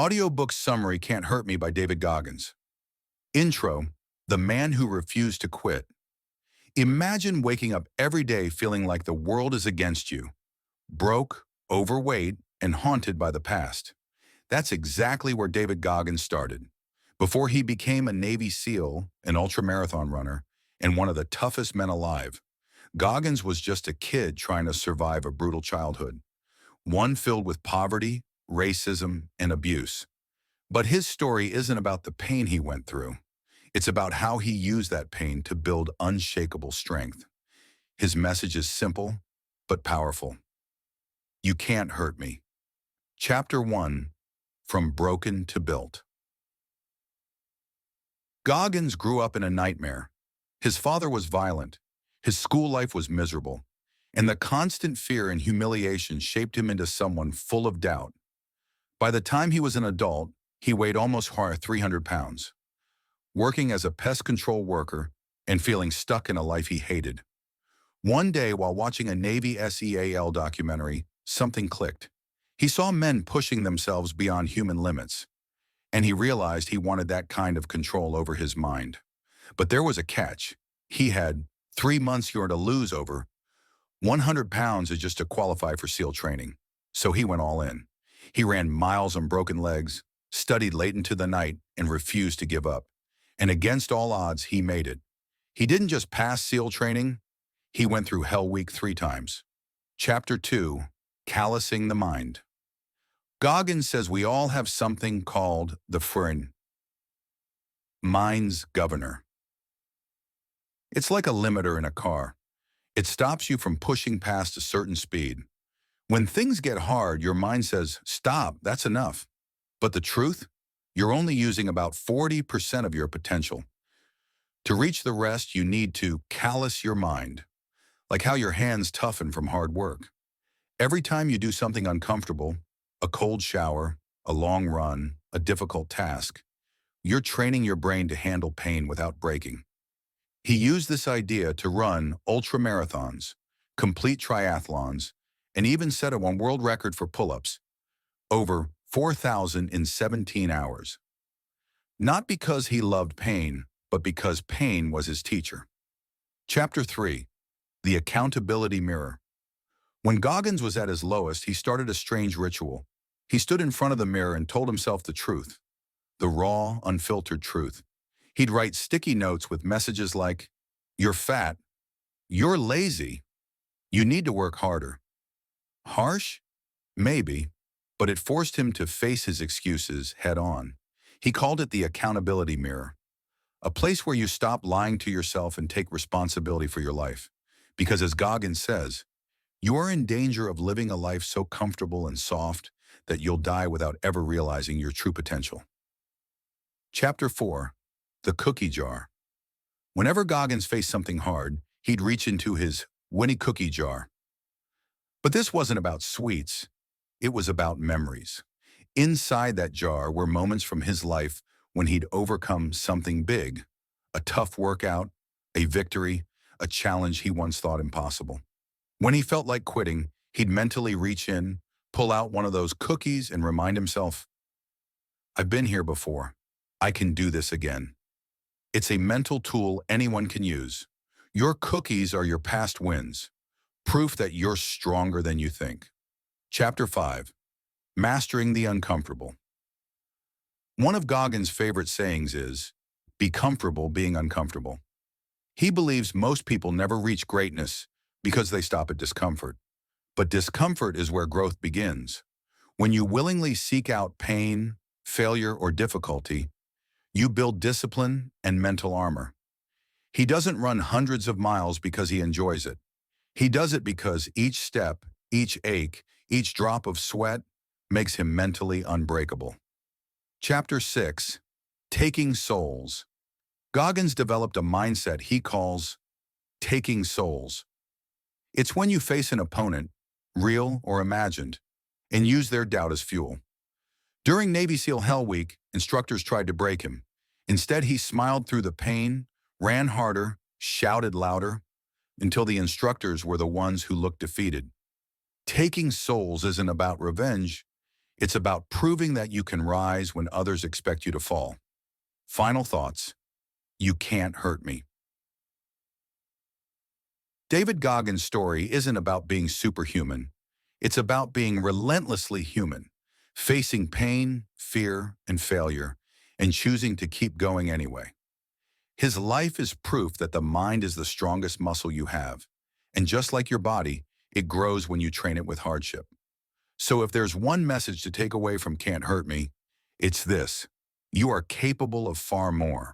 Audiobook Summary Can't Hurt Me by David Goggins. Intro, The Man Who Refused to Quit. Imagine waking up every day feeling like the world is against you, broke, overweight, and haunted by the past. That's exactly where David Goggins started. Before he became a Navy SEAL, an ultramarathon runner, and one of the toughest men alive, Goggins was just a kid trying to survive a brutal childhood, one filled with poverty, racism, and abuse. But his story isn't about the pain he went through. It's about how he used that pain to build unshakable strength. His message is simple, but powerful. You can't hurt me. Chapter 1, From Broken to Built. Goggins grew up in a nightmare. His father was violent. His school life was miserable. And the constant fear and humiliation shaped him into someone full of doubt. By the time he was an adult, he weighed almost 300 pounds, working as a pest control worker and feeling stuck in a life he hated. One day, while watching a Navy SEAL documentary, something clicked. He saw men pushing themselves beyond human limits, and he realized he wanted that kind of control over his mind. But there was a catch. He had 3 months to lose over 100 pounds just to qualify for SEAL training. So he went all in. He ran miles on broken legs, studied late into the night, and refused to give up. And against all odds, he made it. He didn't just pass SEAL training, he went through Hell Week 3 times. Chapter 2, Callousing the Mind. Goggins says we all have something called the friend, mind's governor. It's like a limiter in a car. It stops you from pushing past a certain speed. When things get hard, your mind says, stop, that's enough. But the truth? You're only using about 40% of your potential. To reach the rest, you need to callous your mind, like how your hands toughen from hard work. Every time you do something uncomfortable, a cold shower, a long run, a difficult task, you're training your brain to handle pain without breaking. He used this idea to run ultramarathons, complete triathlons, and even set a world record for pull-ups, over 4,000 in 17 hours. Not because he loved pain, but because pain was his teacher. Chapter 3, The Accountability Mirror. When Goggins was at his lowest, he started a strange ritual. He stood in front of the mirror and told himself the truth, the raw, unfiltered truth. He'd write sticky notes with messages like, "You're fat, you're lazy, you need to work harder." Harsh? Maybe, but it forced him to face his excuses head on. He called it the accountability mirror, a place where you stop lying to yourself and take responsibility for your life. Because as Goggins says, you are in danger of living a life so comfortable and soft that you'll die without ever realizing your true potential. Chapter 4, The Cookie Jar. Whenever Goggins faced something hard, he'd reach into his Winnie cookie jar. But this wasn't about sweets. It was about memories. Inside that jar were moments from his life when he'd overcome something big, a tough workout, a victory, a challenge he once thought impossible. When he felt like quitting, he'd mentally reach in, pull out one of those cookies and remind himself, I've been here before. I can do this again. It's a mental tool anyone can use. Your cookies are your past wins, proof that you're stronger than you think. Chapter 5, Mastering the Uncomfortable. One of Goggins' favorite sayings is, be comfortable being uncomfortable. He believes most people never reach greatness because they stop at discomfort. But discomfort is where growth begins. When you willingly seek out pain, failure, or difficulty, you build discipline and mental armor. He doesn't run hundreds of miles because he enjoys it. He does it because each step, each ache, each drop of sweat makes him mentally unbreakable. Chapter 6, Taking Souls. Goggins developed a mindset he calls taking souls. It's when you face an opponent, real or imagined, and use their doubt as fuel. During Navy SEAL Hell Week, instructors tried to break him. Instead, he smiled through the pain, ran harder, shouted louder, until the instructors were the ones who looked defeated. Taking souls isn't about revenge. It's about proving that you can rise when others expect you to fall. Final thoughts. You can't hurt me. David Goggins' story isn't about being superhuman. It's about being relentlessly human, facing pain, fear, and failure, and choosing to keep going anyway. His life is proof that the mind is the strongest muscle you have. And just like your body, it grows when you train it with hardship. So if there's one message to take away from Can't Hurt Me, it's this: you are capable of far more.